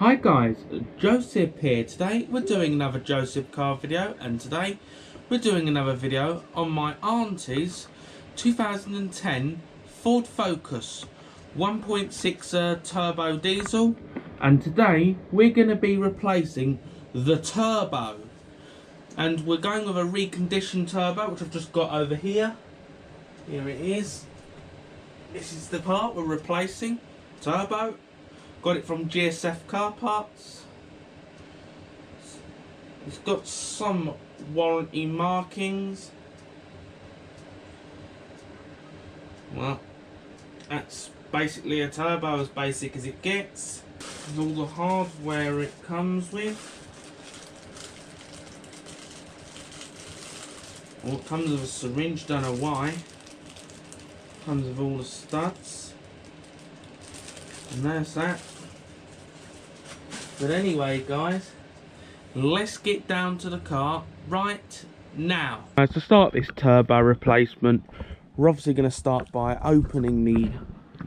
Hi guys, Joseph here. Today we're doing another Joseph car video, and today we're doing another video on my auntie's 2010 Ford Focus 1.6 turbo diesel, and today we're going to be replacing the turbo, and we're going with a reconditioned turbo which I've just got over here. Here it is. This is the part we're replacing. Turbo. Got it from GSF Car Parts. It's got some warranty markings. Well, that's basically a turbo, as basic as it gets. With all the hardware it comes with. Well, it comes with a syringe, don't know why. Comes with all the studs. And there's that. But anyway guys, let's get down to the car right now. To start this turbo replacement, we're obviously going to start by opening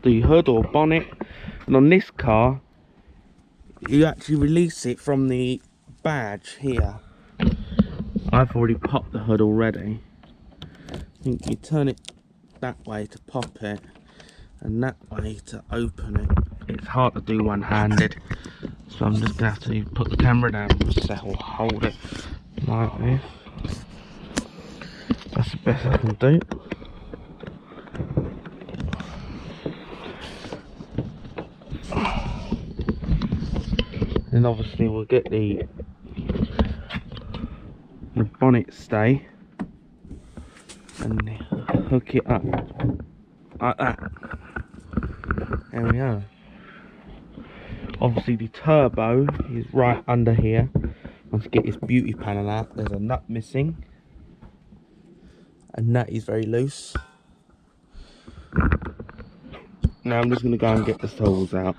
the hood or bonnet. And on this car, you actually release it from the badge here. I've already popped the hood already. I think you turn it that way to pop it, and that way to open it. It's hard to do one-handed, so I'm just going to have to put the camera down and hold it like this. That's the best I can do. And obviously we'll get the bonnet stay and hook it up like that. There we go. Obviously the turbo is right under here. Once you get this beauty panel out, there's a nut missing, and that is very loose. Now I'm just going to go and get the tools out.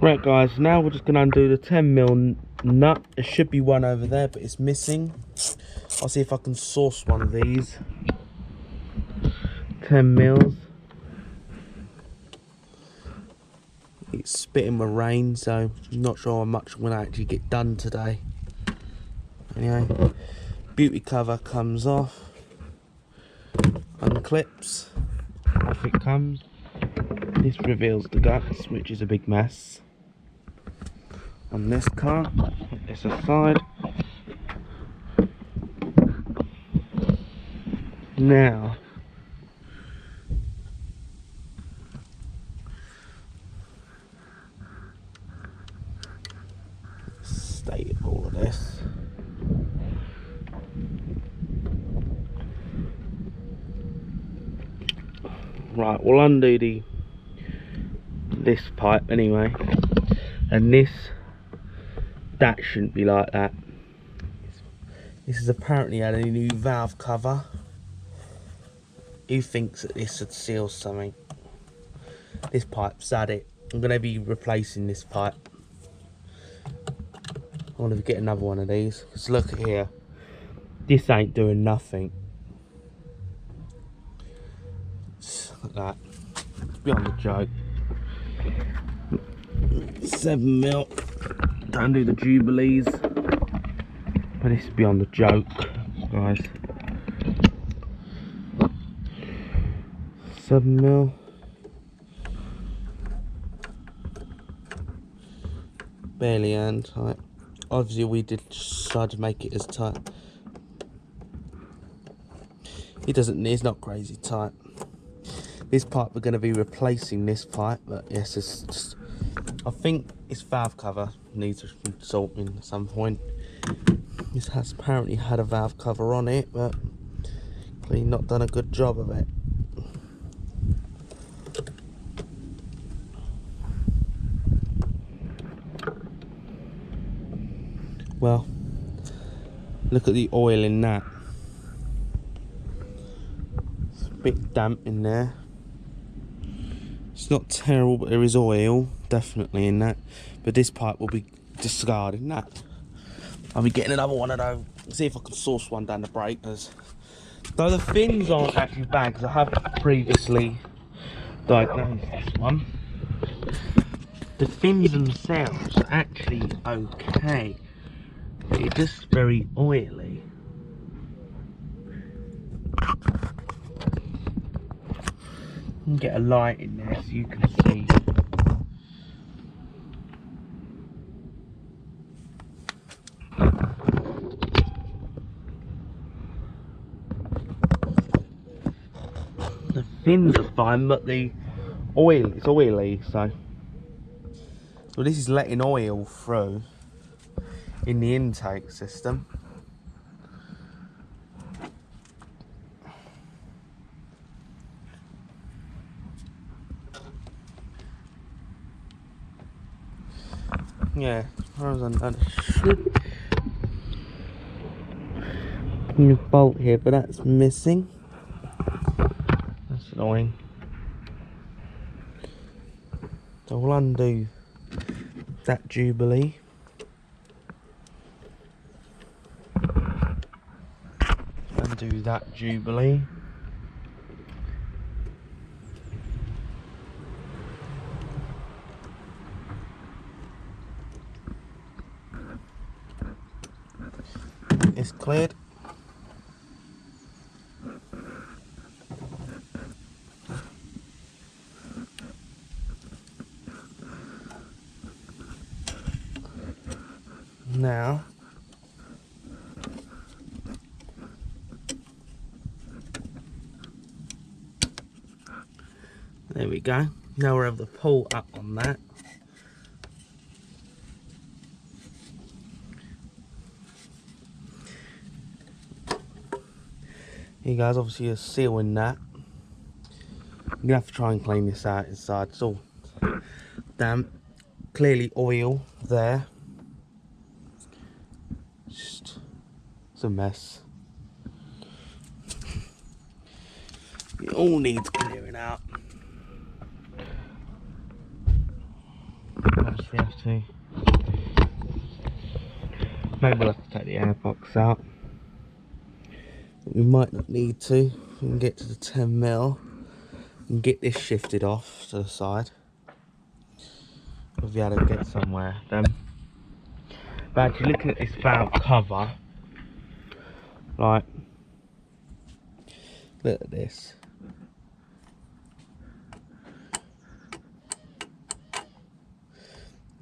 Right guys, now we're just going to undo the 10mm nut. There should be one over there, but it's missing. I'll see if I can source one of these 10mm. It's spitting with rain, so I'm not sure how much I'm going to actually get done today. Anyway, beauty cover comes off, unclips, off it comes. This reveals the guts, which is a big mess on this car. Put this aside. Now, state all of this. Right, we'll undo this pipe anyway, and that shouldn't be like that. This has apparently had a new valve cover. Who thinks that this would seal something? This pipe's had it. I'm going to be replacing this pipe. I want to get another one of these, because look at here, this ain't doing nothing. Look at that, it's beyond a joke. 7mm, don't do the jubilees, but this is beyond a joke, guys. 7mm. Barely hand tight. Obviously we did try to make it as tight. It's not crazy tight. This pipe, we're going to be replacing this pipe, but yes, it's just, I think its valve cover needs sorting at some point. This has apparently had a valve cover on it, but clearly not done a good job of it. Well, look at the oil in that. It's a bit damp in there. It's not terrible, but there is oil definitely in that. But this pipe will be discarding that. I'll be getting another one of those. See if I can source one down the breakers. Though the fins aren't actually bad, because I have previously diagnosed this one. The fins themselves are actually okay, but it's just very oily. You can get a light in there so you can see. The fins are fine, but the oil, it's oily, so. Well, this is letting oil through in the intake system. Yeah, I was undone. New bolt here, but that's missing. That's annoying. So we'll undo that Jubilee. Undo that Jubilee. It's cleared. Now there we go. Now we're able to pull up on that. You guys, obviously you're sealing that. You're gonna have to try and clean this out inside. It's all damp. Clearly oil there. Just, it's a mess. It all needs clearing out. Obviously have to. Maybe we'll have to take the airbox out. But we might not need to. We can get to the 10mm and get this shifted off to the side. We'll be able to get somewhere then. But actually looking at this valve cover, like, look at this.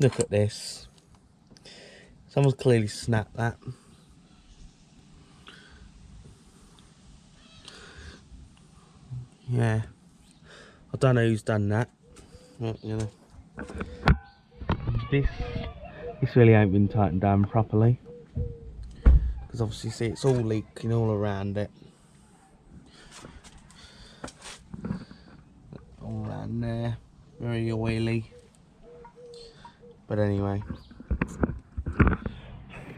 Look at this. Someone's clearly snapped that. Yeah. I don't know who's done that. But, you know. This really ain't been tightened down properly. Because obviously see it's all leaking all around it. All around there. Very oily. But anyway.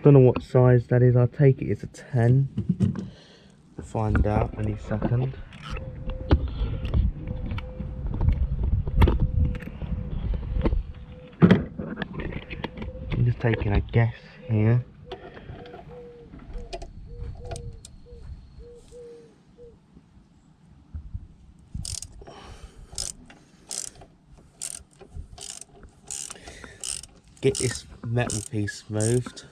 Don't know what size that is. I'll take it as a 10. We'll find out any second. I'm just taking a guess here. Get this metal piece moved.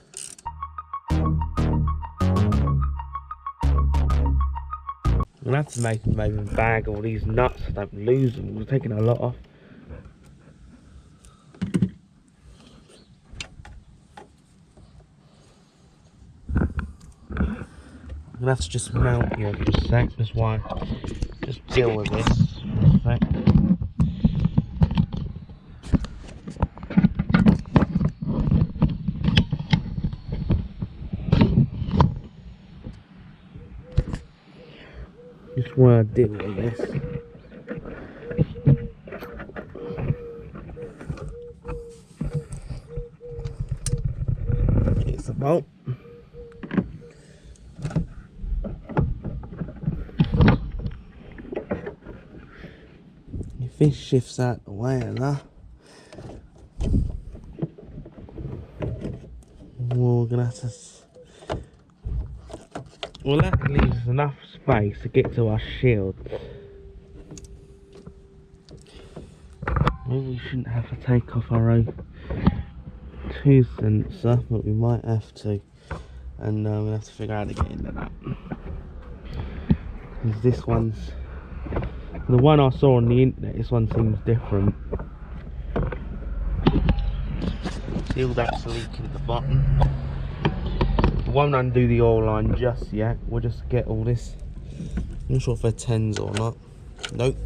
We'll have to make maybe a bag of all these nuts so I don't lose them. We're taking a lot off. I'm gonna have to just mount here for a sec. That's why. Just deal with this for a sec. Just want to deal with this. It's a bolt. If this shifts out the way enough, we're gonna have to. Well, that leaves enough space to get to our shield. Maybe we shouldn't have to take off our O2 sensor, but we might have to. And we'll have to figure out how to get into that. Because this one's... The one I saw on the internet, this one seems different. See all that's leaking at the bottom. We won't undo the oil line just yet. We'll just get all this. I'm not sure if they're 10s or not. Nope.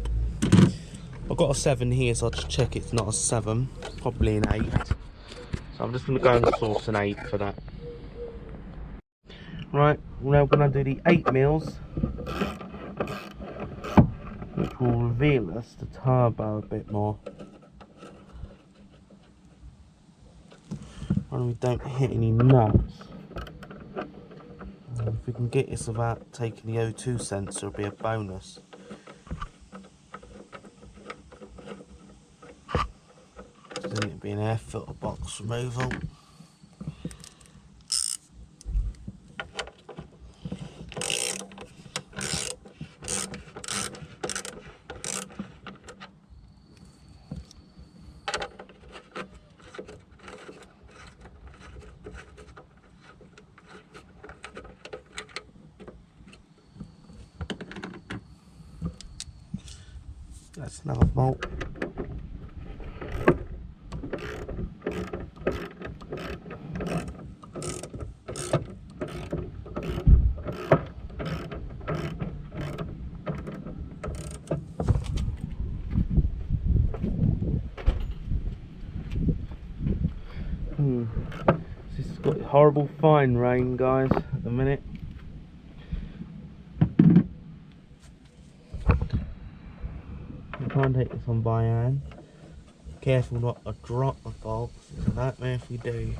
I've got a 7 here, so I'll just check it's not a 7. It's probably an 8. So I'm just going to go and source an 8 for that. Right, we're now going to do the 8 mils, which will reveal us the turbo a bit more. And we don't hit any nuts. If we can get this without taking the O2 sensor, it'll be a bonus. Then it'd be an air filter box removal. That's another bolt. This has got horrible fine rain, guys, at the minute. I'll try and take this on by hand. Careful not to drop the bolts. It's a nightmare if you do.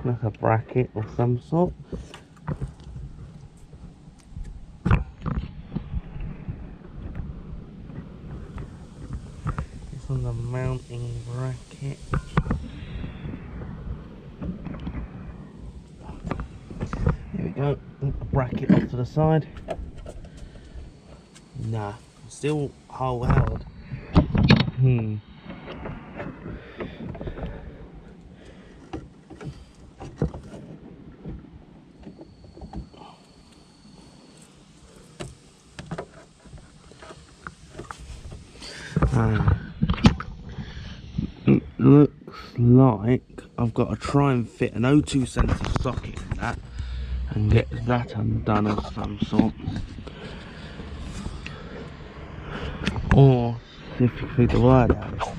Like a bracket of some sort. This one's a mounting bracket. There we go. A bracket off to the side. Nah, still hole held. It looks like I've got to try and fit an O2 sensor socket in that and get that undone of some sort, or specifically the word out.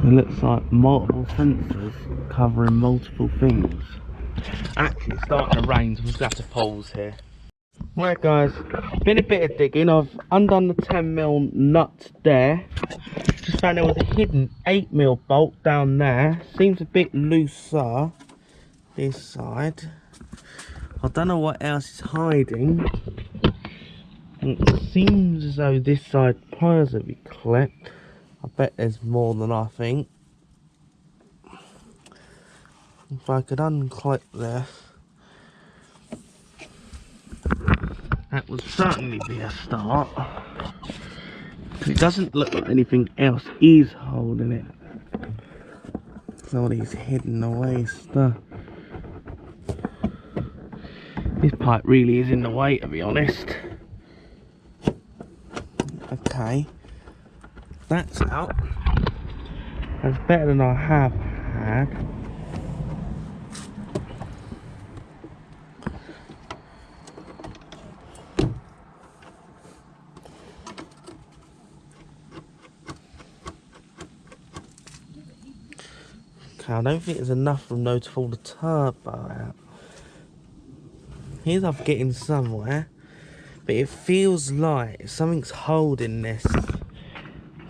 It looks like multiple sensors covering multiple things. Actually, it's starting to rain, so we'll have to pause here. Right guys, been a bit of digging. I've undone the 10mm nut there. Just found there was a hidden 8mm bolt down there. Seems a bit looser this side. I don't know what else is hiding. It seems as though this side pliers will be clipped. I bet there's more than I think. If I could unclip this, that would certainly be a start. It doesn't look like anything else is holding it. It's all these hidden away stuff. This pipe really is in the way, to be honest. Okay, that's out. That's better than I have had. Okay, I don't think there's enough from though to pull the turbo out. Here's I'm getting somewhere, but it feels like something's holding this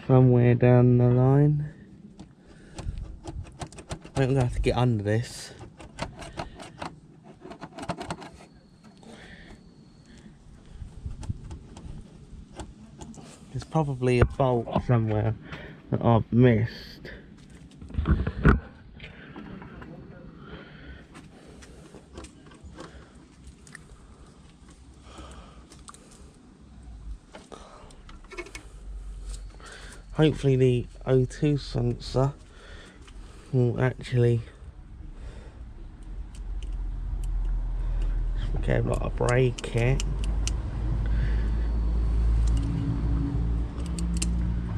somewhere down the line. I'm gonna have to get under this. There's probably a bolt somewhere that I've missed. hopefully the O2 sensor will actually get a break it.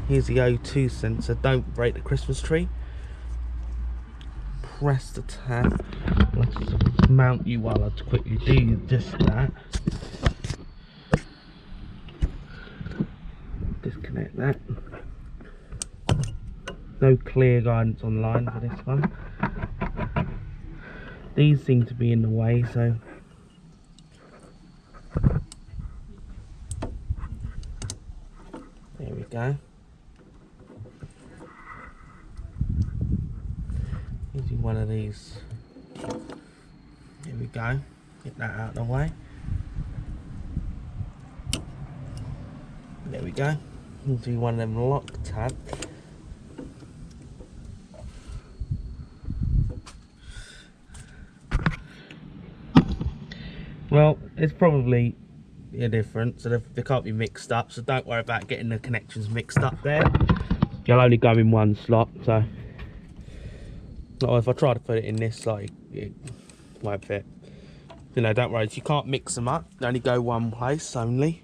Here's the O2 sensor. Don't break the Christmas tree. Press the tab. Let's mount you while I quickly do just that. Disconnect that. No clear guidance online for this one. These seem to be in the way, so there we go. Using one of these. There we go. Get that out of the way. There we go. Using one of them lock tabs. Well, it's probably a difference, so they can't be mixed up, so don't worry about getting the connections mixed up there. You'll only go in one slot, so if I try to put it in this, like, it won't fit. You know, don't worry, if you can't mix them up, they only go one place only.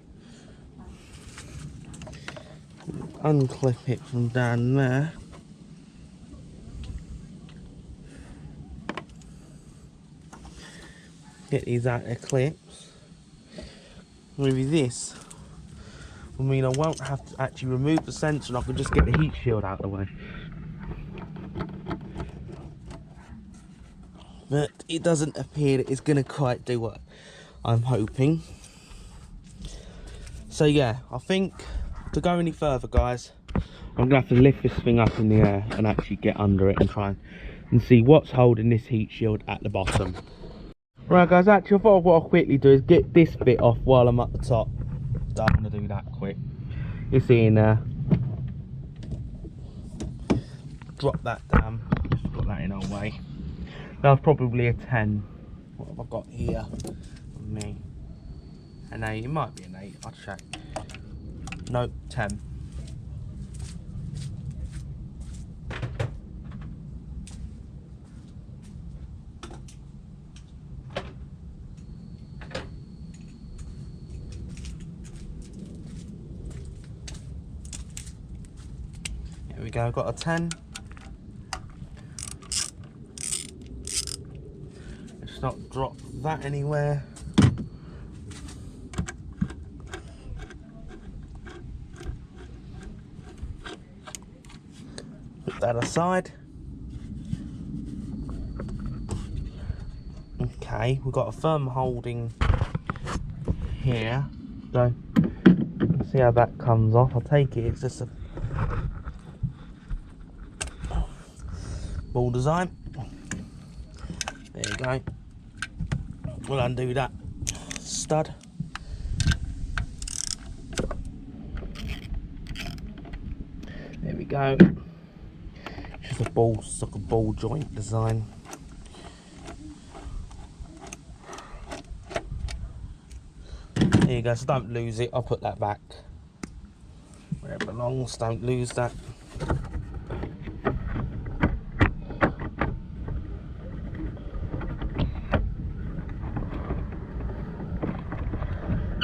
Unclip it from down there. Get these out of clips. With this, I mean, I won't have to actually remove the sensor, and I can just get the heat shield out of the way. But it doesn't appear that it's going to quite do what I'm hoping. So yeah, I think to go any further, guys, I'm going to have to lift this thing up in the air and actually get under it and try and see what's holding this heat shield at the bottom. Right guys, actually I thought what I'll quickly do is get this bit off while I'm at the top. So I'm going to do that quick. You see in there. Drop that down. Just put that in our way. That's probably a 10. What have I got here? Me. An 8. It might be an 8. I'll check. No, 10. Here we go. I've got a 10. Let's not drop that anywhere. Put that aside. Okay, we've got a firm holding here. So see how that comes off. I'll take it. It's just a ball design. There you go. We'll undo that stud. There we go. Just a ball, like a ball joint design. There you go. So don't lose it. I'll put that back where it belongs. Don't lose that.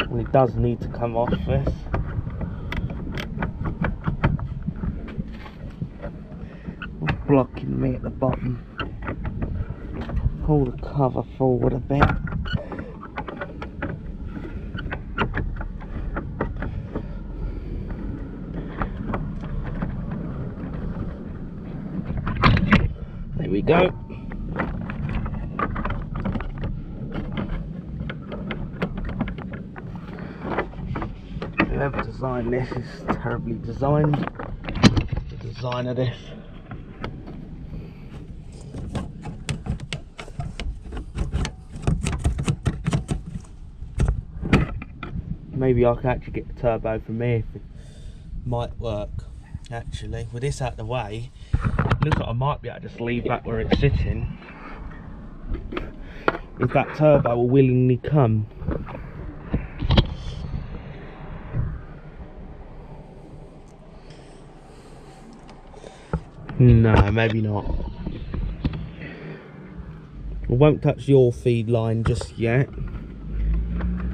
And it does need to come off this. Blocking me at the bottom. Pull the cover forward a bit. There we go. Whoever designed this is terribly designed. The design of this. Maybe I can actually get the turbo from here if it might work. Actually, with this out of the way, it looks like I might be able to just leave that where it's sitting. If that turbo will willingly come. No, maybe not. I won't touch the oil feed line just yet.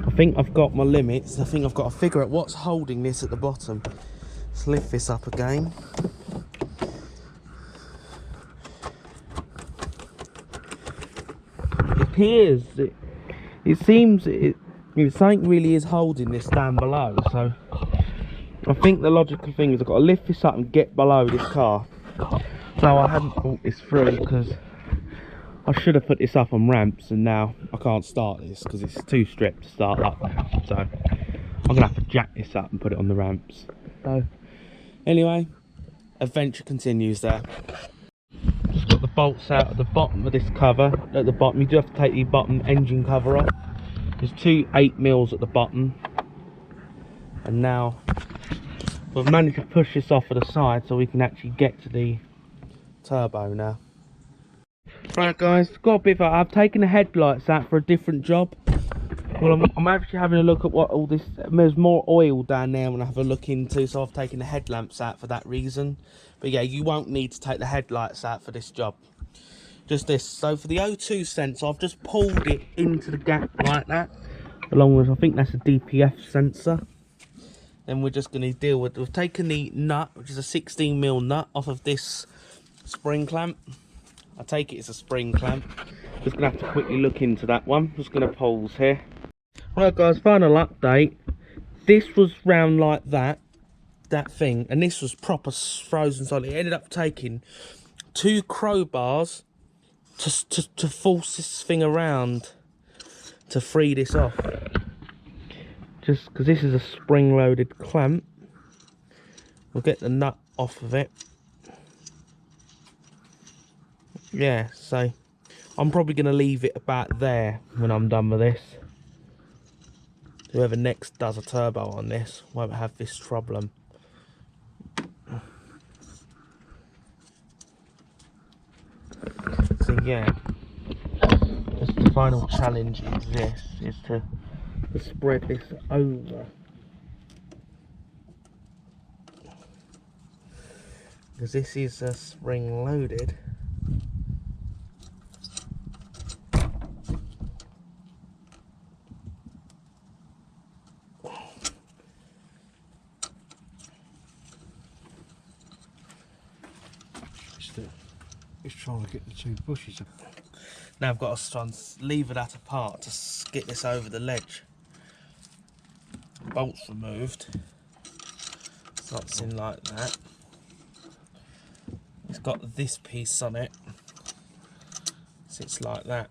I think I've got my limits. I think I've got to figure out what's holding this at the bottom. Let's lift this up again. It appears, it seems something really is holding this down below. So I think the logical thing is I've got to lift this up and get below this car. So I hadn't thought this through because I should have put this up on ramps, and now I can't start this because it's too stripped to start up now. So I'm going to have to jack this up and put it on the ramps. So anyway, adventure continues there. Just got the bolts out at the bottom of this cover. At the bottom, you do have to take the bottom engine cover off. There's two 8mm at the bottom. And now we've managed to push this off to the side so we can actually get to the turbo now. Right guys, got a bit of I've taken the headlights out for a different job. Well, I'm actually having a look at what all this, there's more oil down there and I have a look into, so I've taken the headlamps out for that reason. But yeah, you won't need to take the headlights out for this job. Just this. So for the O2 sensor, I've just pulled it into the gap like that, along with, I think that's a DPF sensor. Then we're just going to deal with, we've taken the nut, which is a 16mm nut, off of this spring clamp. I take it it's a spring clamp. Just going to have to quickly look into that one. Just going to pause here. Right guys, final update. This was round like that thing, and this was proper frozen solid. It ended up taking 2 crowbars to force this thing around to free this off. Just because this is a spring loaded clamp. We'll get the nut off of it. Yeah, so I'm probably going to leave it about there when I'm done with this. Whoever next does a turbo on this won't have this problem. So yeah, just the final challenge is this, is to spread this over. Because this is a spring loaded. Just trying to get the 2 bushes up. Now I've got to try and lever that apart to get this over the ledge. Bolts removed. Slots in like that. It's got this piece on it. Sits like that.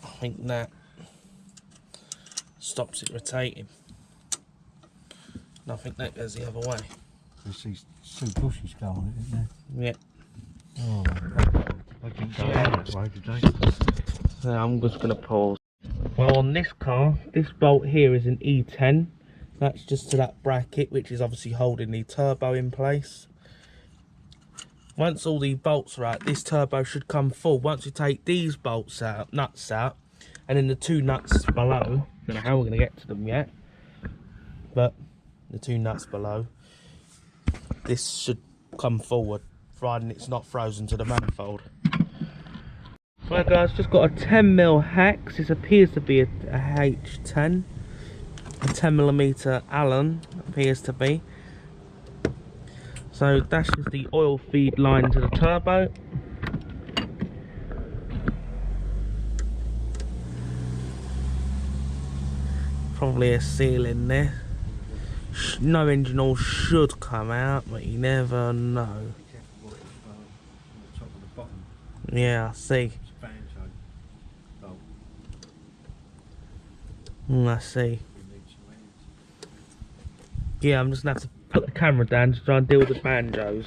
I think that stops it rotating. And I think that goes the other way. There's these 2 bushes go on it, isn't there? Yeah. Oh, I didn't go that way today. So I'm just going to pause. Well, on this car, this bolt here is an E10. That's just to that bracket, which is obviously holding the turbo in place. Once all the bolts are out, this turbo should come full. Once we take these bolts out, nuts out, and then the 2 nuts below, I don't know how we're going to get to them yet, but the 2 nuts below, this should come forward, providing it's not frozen to the manifold. Right guys, just got a 10mm hex. This appears to be a H10. A 10mm Allen appears to be. So that's just the oil feed line to the turbo. Probably a seal in there. No engine oil should come out, but you never know. Yeah, I see. I see. Yeah, I'm just gonna have to put the camera down to try and deal with the banjos,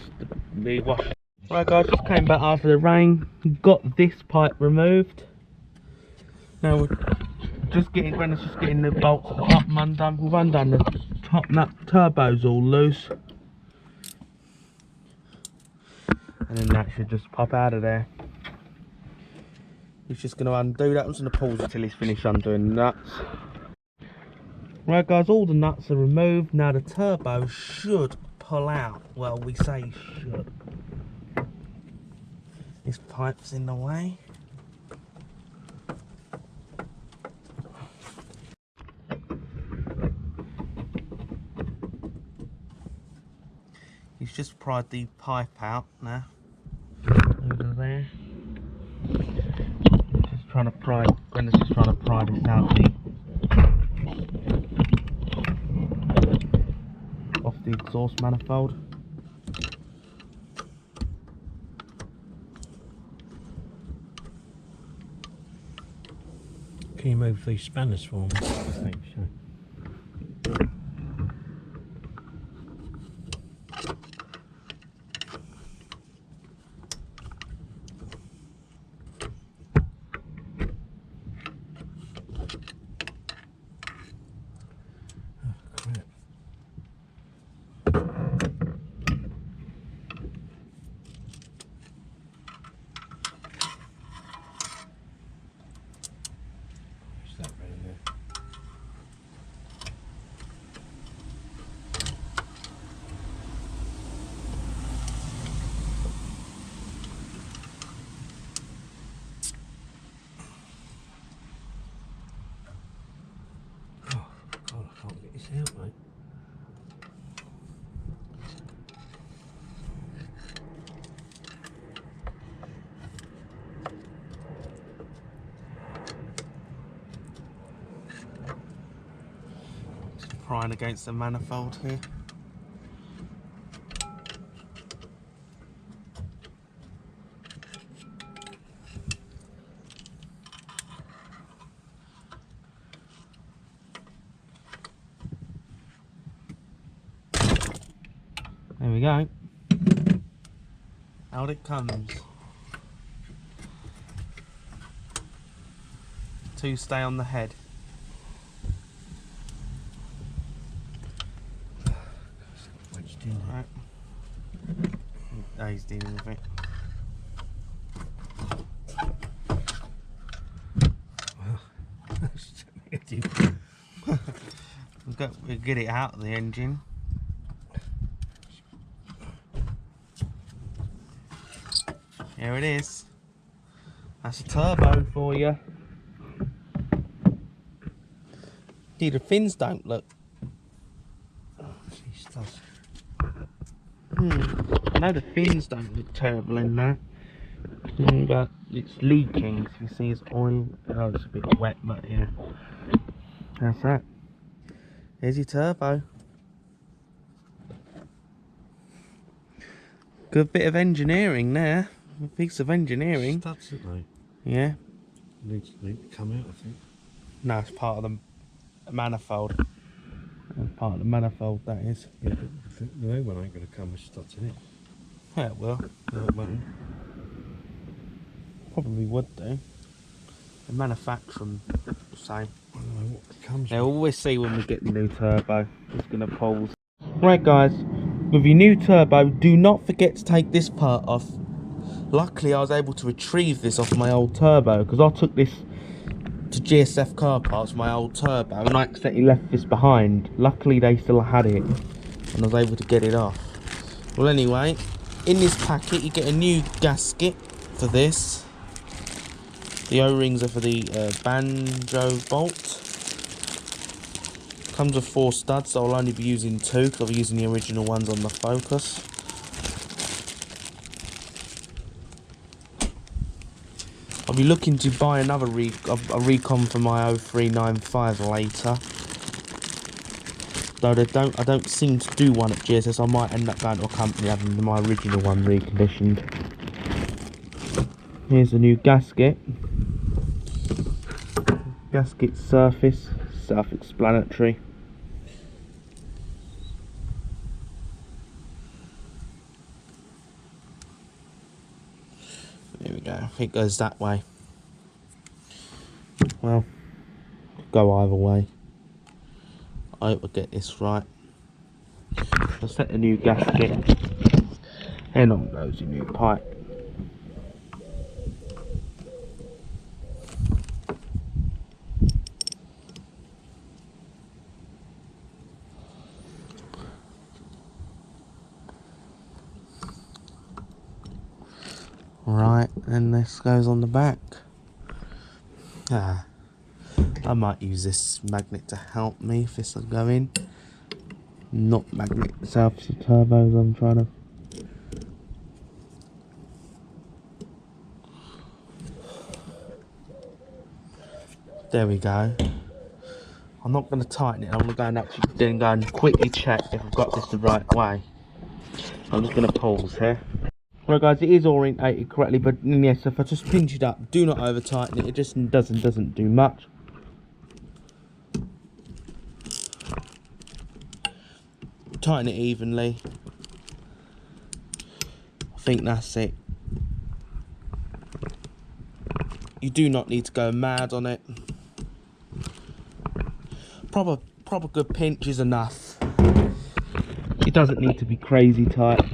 the wash. Right guys, just came back after the rain. Got this pipe removed. Now we're just getting the bolts at the bottom undone. We've undone the top nut, turbos all loose. And then that should just pop out of there. He's just going to undo that. I'm just going to pause until he's finished undoing the nuts. Right guys, all the nuts are removed. Now the turbo should pull out. Well, we say should. This pipe's in the way. He's just pried the pipe out now. Over there. Just trying to pry. Brenda's just trying to pry this out off the exhaust manifold. Can you move these spanners for me? Thanks. Out, mate. Just prying against the manifold here. There we go. Out it comes. Two stay on the head. Right. Oh, he's dealing with it. We'll get it out of the engine. Here it is. That's a turbo for you. Gee, the fins don't look. I know the fins don't look terrible in there, but it's leaking. So you see it's oil. Oh, it's a bit wet, but yeah. That's that. Here's your turbo. Good bit of engineering there. A piece of engineering. Studs, aren't they? Yeah. Needs to come out, I think. No, it's part of the manifold. Part of the manifold, that is. Yeah, but the new one ain't going to come with studs in it. Yeah, it will. No, it won't. Probably would do. The manufacturing the same. I don't know what comes Now, we'll see when we get the new turbo. It's going to pause. Right, guys. With your new turbo, do not forget to take this part off. Luckily, I was able to retrieve this off my old turbo because I took this to GSF car parts, my old turbo, and I accidentally left this behind. Luckily, they still had it, and I was able to get it off. Well, anyway, in this packet, you get a new gasket for this. The O-rings are for the banjo bolt. Comes with 4 studs, so I'll only be using 2 because I'll be using the original ones on the Focus. I'll be looking to buy another a recon for my 0395 later. Though I don't seem to do one at GSS. I might end up going to a company having my original one reconditioned. Here's the new gasket. Gasket surface, self-explanatory. There we go. It goes that way. Well, go either way. I hope I get this right. I'll set the new gasket. And on goes your new pipe. Right, and this goes on the back. I might use this magnet to help me if this will go in. Not magnet itself, it's the turbos I'm trying to. There we go. I'm not going to tighten it, I'm going to go and actually then go and quickly check if I've got this the right way. I'm just going to pause here. Right guys, it is orientated correctly, but yes, if I just pinch it up, do not over tighten it, it just doesn't do much. Tighten it evenly. I think that's it. You do not need to go mad on it. Proper good pinch is enough. It doesn't need to be crazy tight.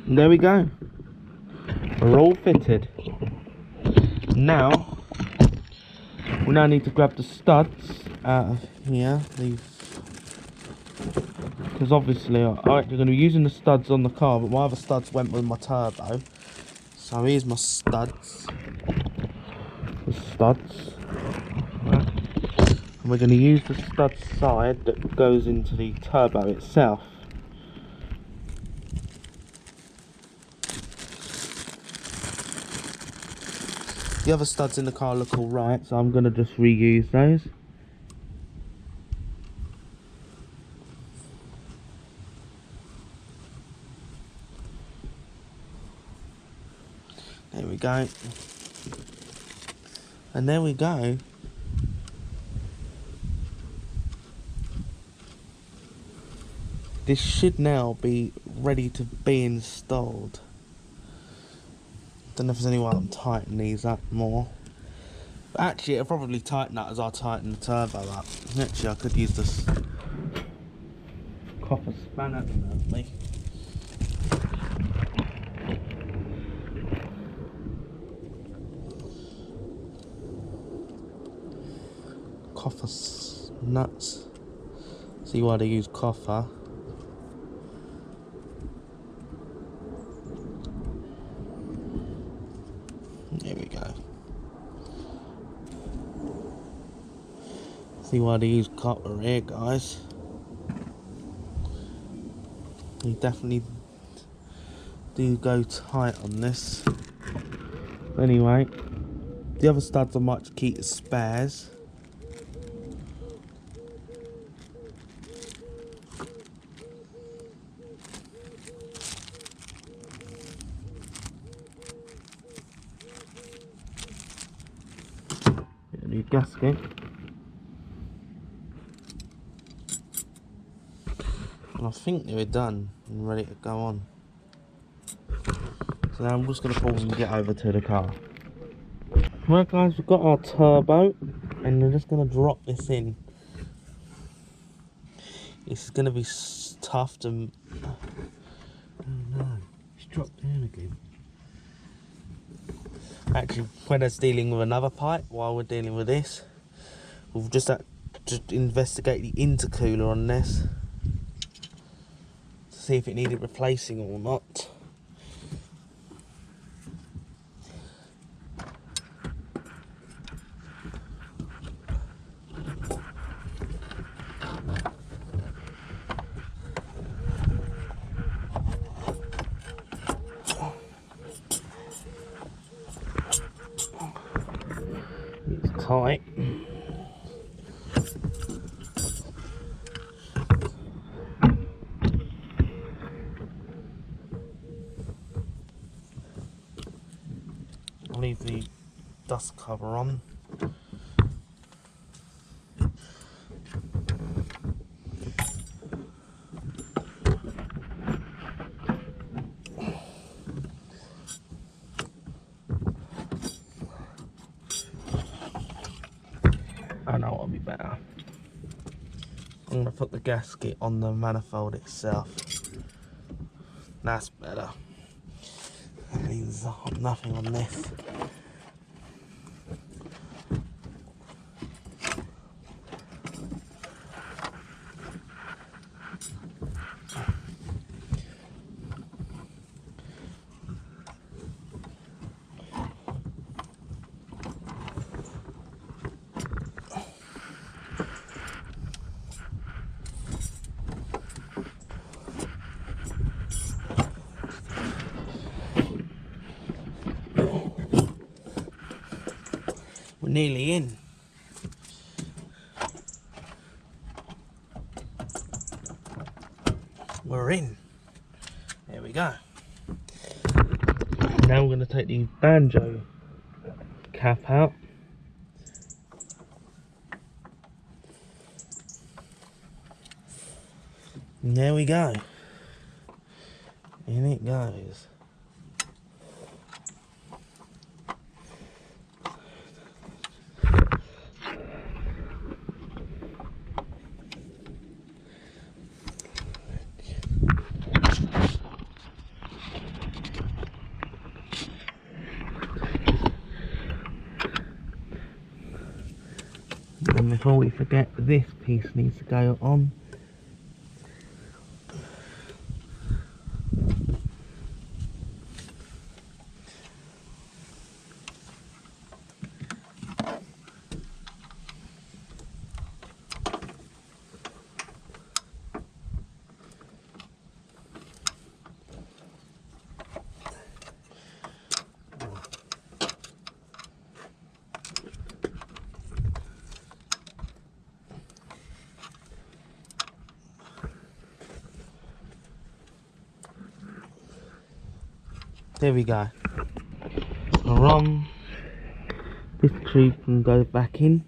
And there we go. We're all fitted. Now, we now need to grab the studs out of here. Because obviously I'm actually going to be using the studs on the car, but my other studs went with my turbo. So here's my studs. The studs. Right. And we're going to use the stud side that goes into the turbo itself. The other studs in the car look alright, so I'm going to just reuse those. There we go. And there we go. This should now be ready to be installed. Don't know if there's any way I'm tightening these up more. But actually, it'll probably tighten that as I tighten the turbo up. Actually, I could use this copper spanner to help me. Copper nuts. See why they use copper. There we go. See why they use copper here, guys. You definitely do go tight on this. Anyway, the other studs I might keep as spares. Get a new gasket. And I think they were done and ready to go on. So now I'm just going to pause and get over to the car. Right guys, we've got our turbo and we're just going to drop this in. This is going to be tough to... Oh no, it's dropped down again. Actually, when I was dealing with another pipe while we're dealing with this, we've just had to investigate the intercooler on this to see if it needed replacing or not. It's tight. I'll leave the dust cover on. I know what'll be better. I'm going to put the gasket on the manifold itself. That's better. That means nothing on this. We're nearly in. We're in. There we go. Now we're going to take the banjo cap out. And there we go. In it goes. And before we forget, this piece needs to go on. There we go. This tube can go back in.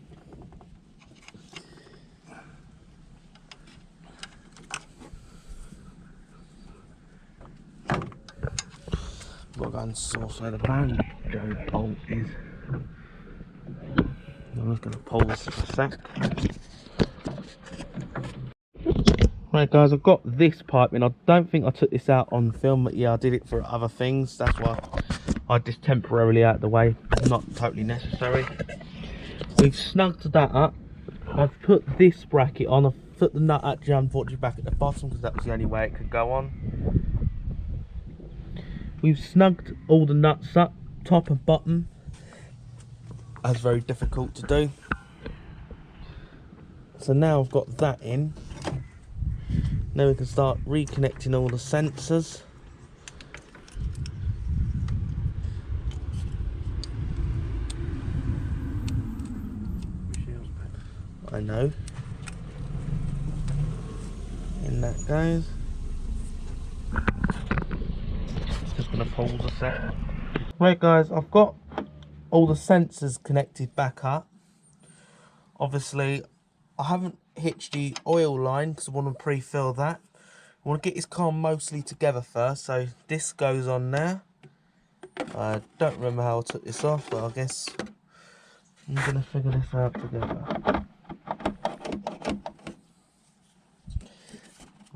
We'll go and source where the banjo bolt is. I'm just going to pause for a sec. Right guys, I've got this pipe in. I don't think I took this out on film, but yeah, I did it for other things. That's why I had this temporarily out of the way. Not totally necessary. We've snugged that up. I've put this bracket on. I've put the nut actually unfortunately back at the bottom because that was the only way it could go on. We've snugged all the nuts up, top and bottom. That's very difficult to do. So now I've got that in. Now we can start reconnecting all the sensors. I know. In that goes. Just gonna pause a sec. Right guys, I've got all the sensors connected back up. Obviously, I haven't hitched the oil line because I want to pre-fill that. I want to get this car mostly together first, so this goes on there. I don't remember how I took this off, but I guess I'm going to figure this out together.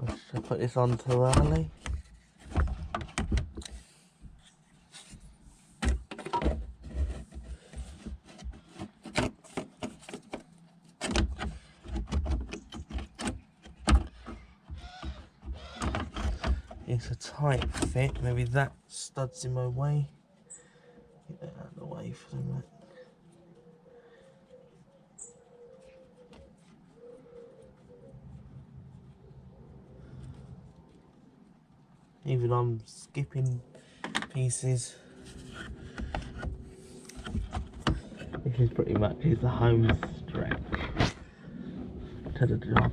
I should put this on too early. It's a tight fit, maybe that stud's in my way. Get that out of the way for a minute. Even I'm skipping pieces. This is pretty much the home stretch to the job.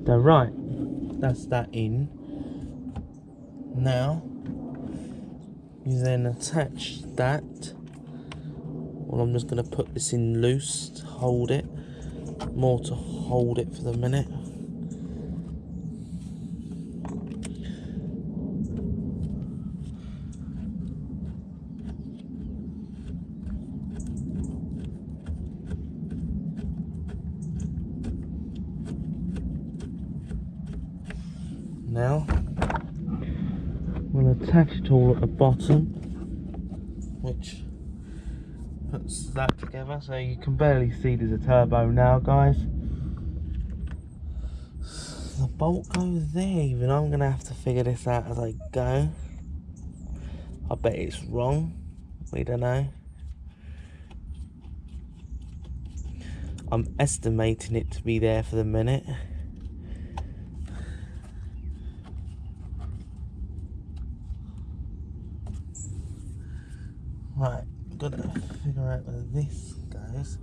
So right, that's that in. Now you then attach that. Well, I'm just going to put this in loose to hold it, more to hold it for the minute. Now I'm going to attach it all at the bottom, which puts that together, so you can barely see there's a turbo now, guys. The bolt goes there even. I'm going to have to figure this out as I go. I bet it's wrong. We don't know. I'm estimating it to be there for the minute. Right, gotta figure out where this goes.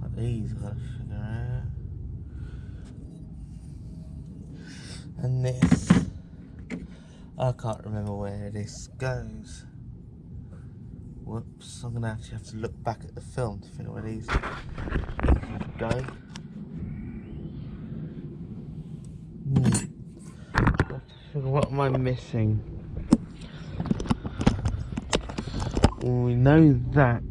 What these gotta figure out. And this. I can't remember where this goes. Whoops, I'm gonna actually have to look back at the film to figure where these go. I have to figure what am I missing. Well, we know that.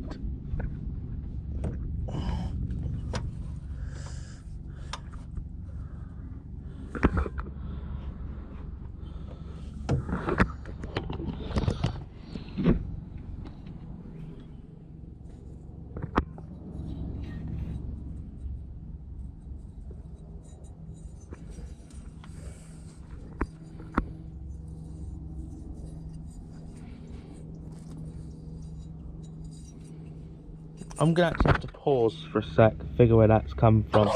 I'm gonna actually have to pause for a sec, figure where that's come from.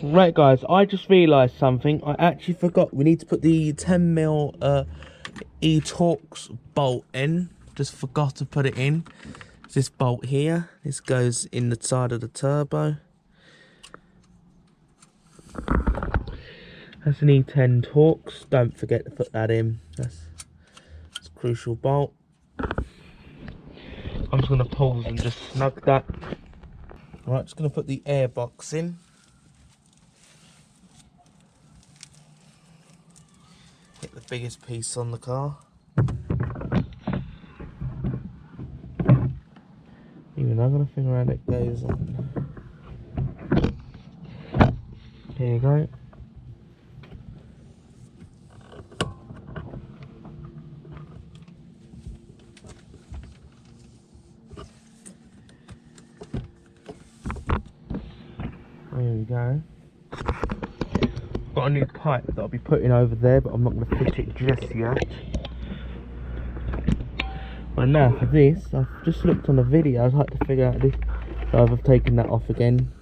Right guys, I just realised something. I actually forgot we need to put the 10mm e-Torx bolt in. Just forgot to put it in. It's this bolt here. This goes in the side of the turbo. That's an E10 Torx. Don't forget to put that in. That's a crucial bolt. I'm just going to pause and just snug that. Right, just going to put the air box in. Get the biggest piece on the car. Even I'm going to figure out how it goes on. Here you go. There we go. Got a new pipe that I'll be putting over there, but I'm not going to fit it just yet. But now for this, I've just looked on a video. I'd like to figure out this. So I've taken that off again.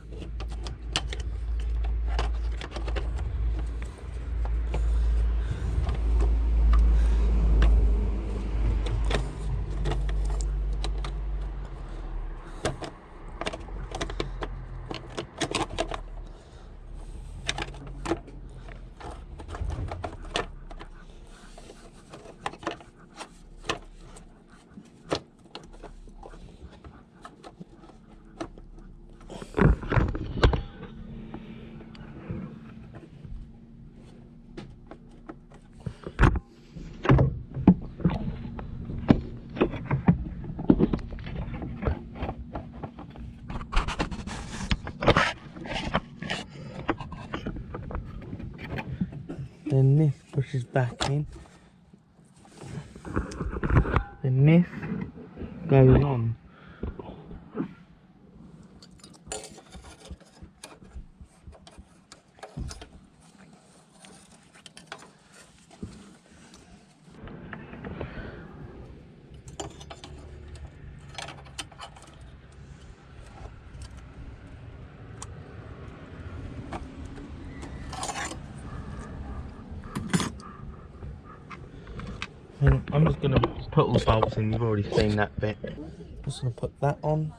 Then this pushes back in. Then this goes on. And I'm just going to put all the bolts in, you've already seen that bit. Just going to put that on.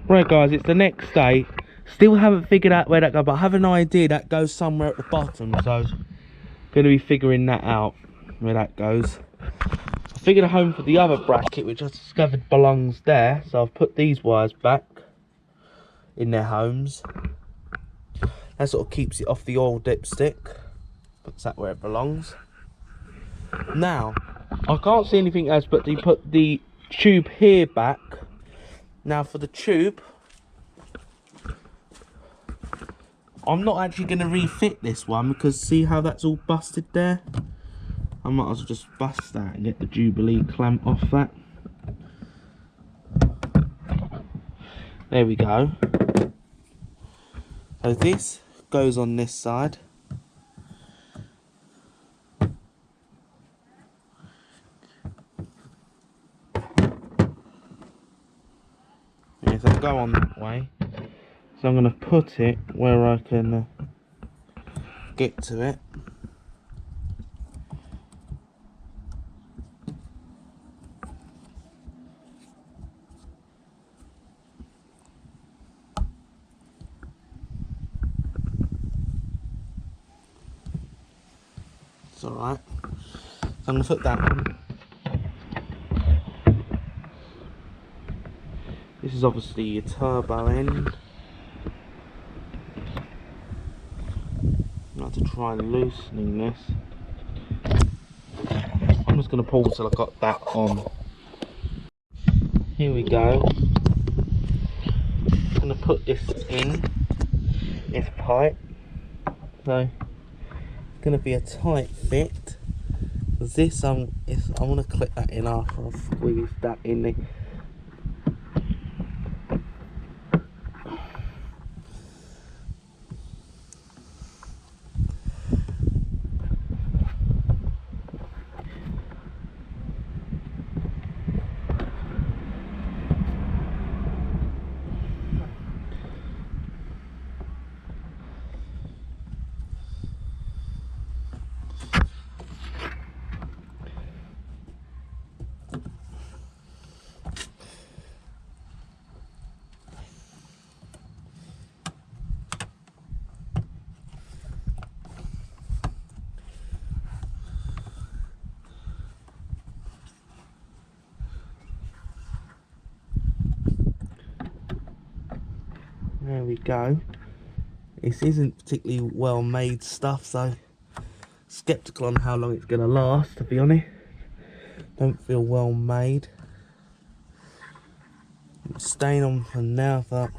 Right guys, it's the next day. Still haven't figured out where that goes, but I have an idea that goes somewhere at the bottom, so going to be figuring that out, where that goes. I figured a home for the other bracket, which I discovered belongs there, so I've put these wires back in their homes. That sort of keeps it off the oil dipstick, puts that where it belongs. Now, I can't see anything else but to put the tube here back. Now for the tube, I'm not actually going to refit this one, because see how that's all busted there? I might as well just bust that and get the Jubilee clamp off that. There we go. So this goes on this side. Yeah, so it'll go on that way. So I'm going to put it where I can get to it. It's alright. So I'm going to put that on. This is obviously your turbo end. I have to try loosening this. I'm just going to pull till I got that on. Here we go. I'm going to put this in, this pipe. So it's going to be a tight fit. This I want to clip that in after I've squeezed that in there. There we go. This isn't particularly well made stuff, so skeptical on how long it's going to last, to be honest. Don't feel well made. I'm staying on for now for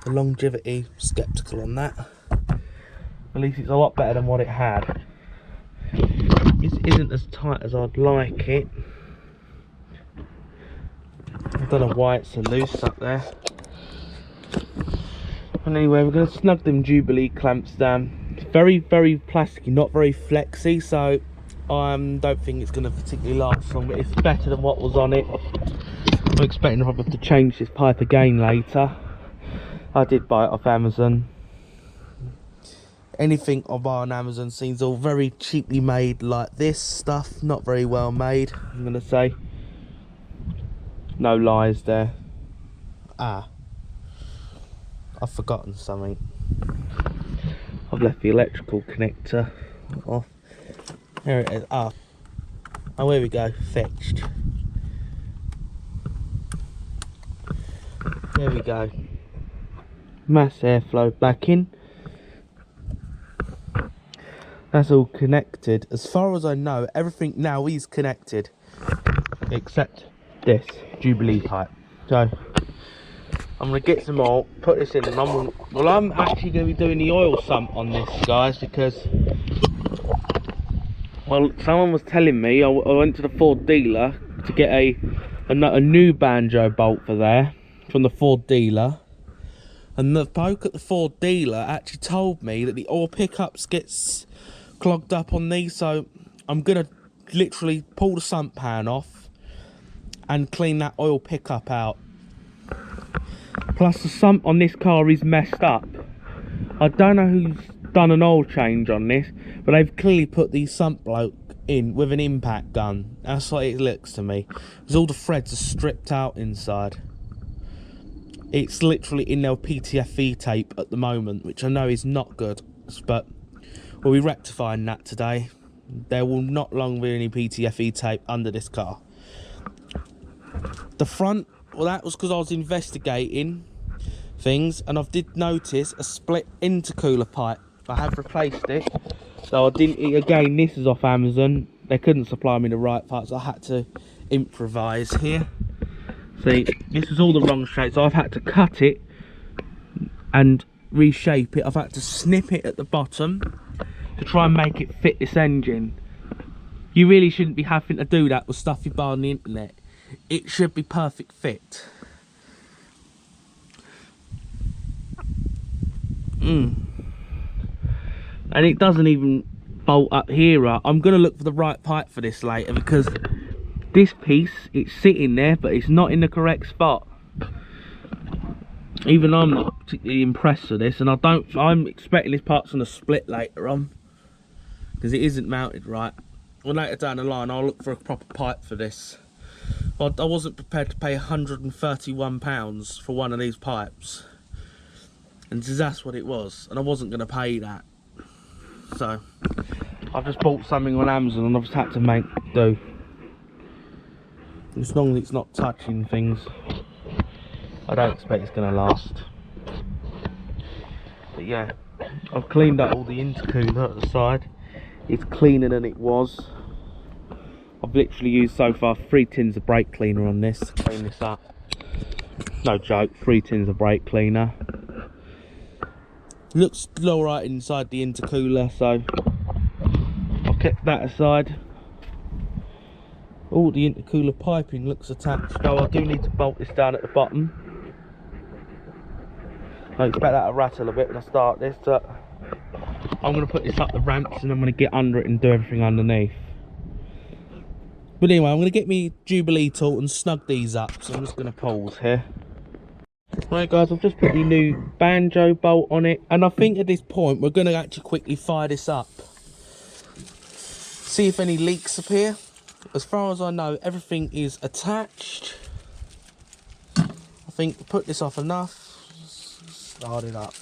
the longevity, skeptical on that. At least it's a lot better than what it had. This isn't as tight as I'd like it. I don't know why it's so loose up there. And anyway, we're going to snug them Jubilee clamps down. It's very, very plasticky, not very flexy, so I don't think it's going to particularly last long, but it's better than what was on it. I'm expecting I'll have to change this pipe again later. I did buy it off Amazon. Anything I buy on Amazon seems all very cheaply made, like this stuff, not very well made, I'm going to say. No lies there. I've forgotten something. I've left the electrical connector off. There it is. Oh, here we go. Fetched. There we go. Mass airflow back in. That's all connected. As far as I know, everything now is connected. Except this Jubilee pipe. So I'm going to get some oil, put this in, and I'm actually going to be doing the oil sump on this, guys, because, well, someone was telling me, I went to the Ford dealer to get a new banjo bolt for there, from the Ford dealer, and the bloke at the Ford dealer actually told me that the oil pickups gets clogged up on these, so I'm going to literally pull the sump pan off and clean that oil pickup out. Plus the sump on this car is messed up. I don't know who's done an oil change on this, but they've clearly put the sump bloke in with an impact gun. That's what it looks to me, because all the threads are stripped out inside. It's literally in their PTFE tape at the moment, which I know is not good, but we'll be rectifying that today. There will not long be any PTFE tape under this car. The front, well, that was because I was investigating things, and I did notice a split intercooler pipe. I have replaced it, so I didn't. Again, this is off Amazon. They couldn't supply me the right parts. I had to improvise here. See, this is all the wrong shape, so I've had to cut it and reshape it. I've had to snip it at the bottom to try and make it fit this engine. You really shouldn't be having to do that with stuff you buy on the internet. It should be perfect fit. And it doesn't even bolt up here. I'm going to look for the right pipe for this later, because this piece, it's sitting there but it's not in the correct spot. Even I'm not particularly impressed with this, and I'm expecting this part's on a split later on, because it isn't mounted right. Well, later down the line I'll look for a proper pipe for this. But I wasn't prepared to pay £131 for one of these pipes, and that's what it was, and I wasn't going to pay that. So I've just bought something on Amazon and I've just had to make do. As long as it's not touching things, I don't expect it's going to last. But yeah, I've cleaned up all the intercooler at the side. It's cleaner than it was. I've literally used so far 3 tins of brake cleaner on this to clean this up. No joke, 3 tins of brake cleaner. Looks alright inside the intercooler, so I've kept that aside. All the intercooler piping looks attached, though I do need to bolt this down at the bottom. I expect that to rattle a bit when I start this, but I'm going to put this up the ramps and I'm going to get under it and do everything underneath. But anyway, I'm going to get me Jubilee tool and snug these up, so I'm just going to pause here. Right guys, I've just put the new banjo bolt on it, and I think at this point we're going to actually quickly fire this up. See if any leaks appear. As far as I know, everything is attached. I think put this off enough. Start it up.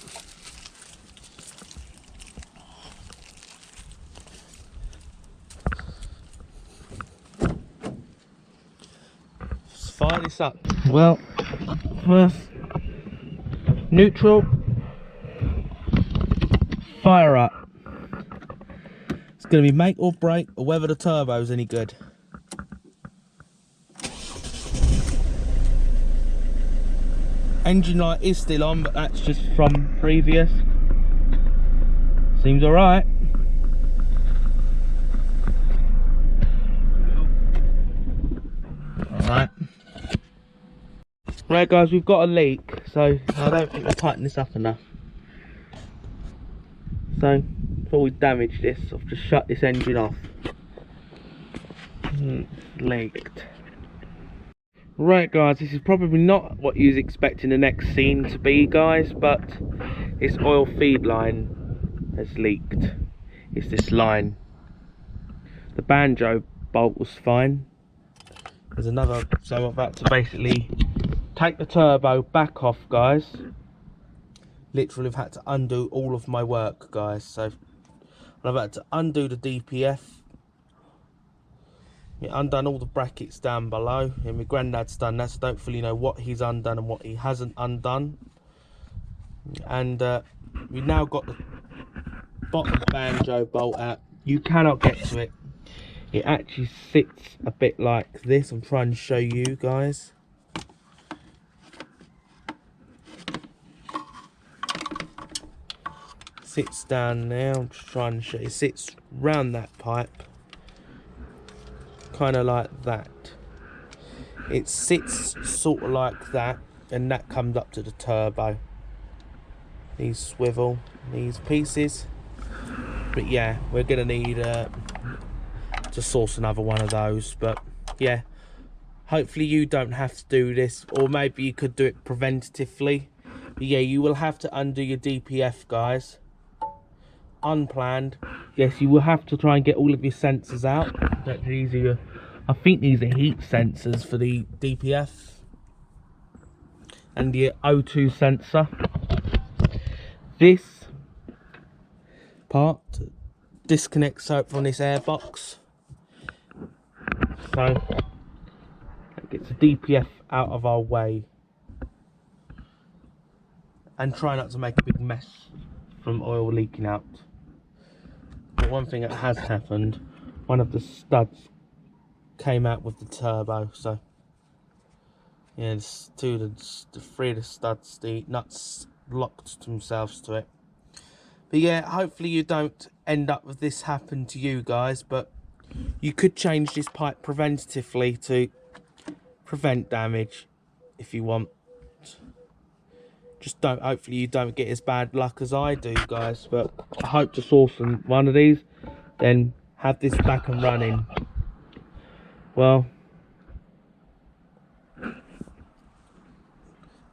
Let's fire this up. Well, first, neutral, fire up. It's going to be make or break, or whether the turbo's any good. Engine light is still on, but that's just from previous. Seems alright. Alright. Right guys, we've got a leak, so I don't think we'll tighten this up enough. So, before we damage this, I've just shut this engine off. It's leaked. Right guys, this is probably not what you was expecting the next scene to be, guys, but this oil feed line has leaked. It's this line. The banjo bolt was fine. There's another, so I've had to basically take the turbo back off, guys. Literally, I've had to undo all of my work, guys. So I've had to undo the DPF. Yeah, undone all the brackets down below, and my granddad's done that, so I don't fully know what he's undone and what he hasn't undone. And we've now got the bottom banjo bolt out. You cannot get to it. It actually sits a bit like this. I'm trying to show you guys. Sits down there. I'm just trying to show you. It sits round that pipe. Kind of like that. It sits sort of like that, and that comes up to the turbo. These swivel, these pieces. But yeah, we're gonna need to source another one of those. But yeah, hopefully you don't have to do this, or maybe you could do it preventatively. But yeah, you will have to undo your DPF, guys. Unplanned. Yes, you will have to try and get all of your sensors out. These are, I think these are heat sensors for the DPF. and your O2 sensor. This part disconnects out from this airbox, so it gets the DPF out of our way, and try not to make a big mess from oil leaking out. But one thing that has happened, one of the studs came out with the turbo, so yeah, the three of the studs, the nuts locked themselves to it. But yeah, hopefully you don't end up with this happen to you guys, but you could change this pipe preventatively to prevent damage if you want. Just don't, hopefully you don't get as bad luck as I do, guys, but I hope to source one of these, then have this back and running. Well,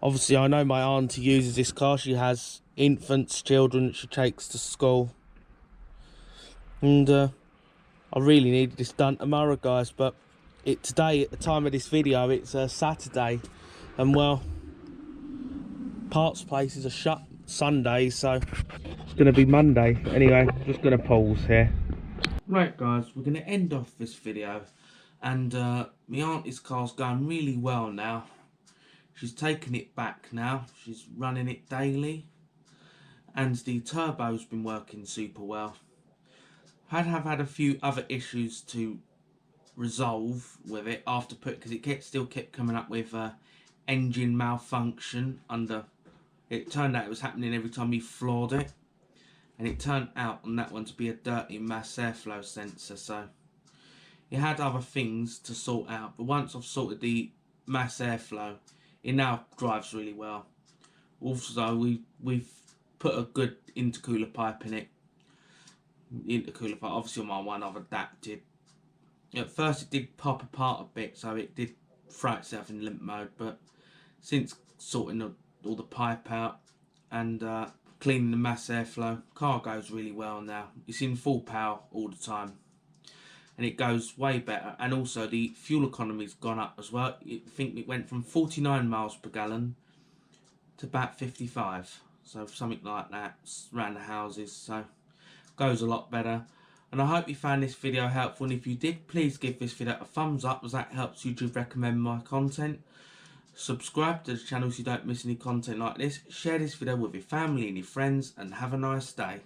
obviously I know my auntie uses this car. She has infants, children that she takes to school, and I really needed this done tomorrow, guys, but today, at the time of this video, it's Saturday, and well, parts places are shut Sunday, so it's going to be Monday. Anyway, just going to pause here. Right, guys, we're going to end off this video, and my auntie's car's going really well now. She's taken it back now. She's running it daily, and the turbo's been working super well. Have had a few other issues to resolve with it after because it still kept coming up with engine malfunction under. It turned out it was happening every time you floored it, and it turned out on that one to be a dirty mass airflow sensor, so it had other things to sort out, but once I've sorted the mass airflow, it now drives really well. Also, we've put a good intercooler pipe in it. Intercooler pipe, obviously on my one I've adapted. At first it did pop apart a bit, so it did throw itself in limp mode, but since sorting all the pipe out and cleaning the mass airflow, car goes really well now. It's in full power all the time, and it goes way better. And also the fuel economy's gone up as well. I think it went from 49 miles per gallon to about 55, so something like that around the houses, so goes a lot better. And I hope you found this video helpful, and if you did, please give this video a thumbs up, as that helps YouTube recommend my content. Subscribe to the channel so you don't miss any content like this. Share this video with your family and your friends, and have a nice day.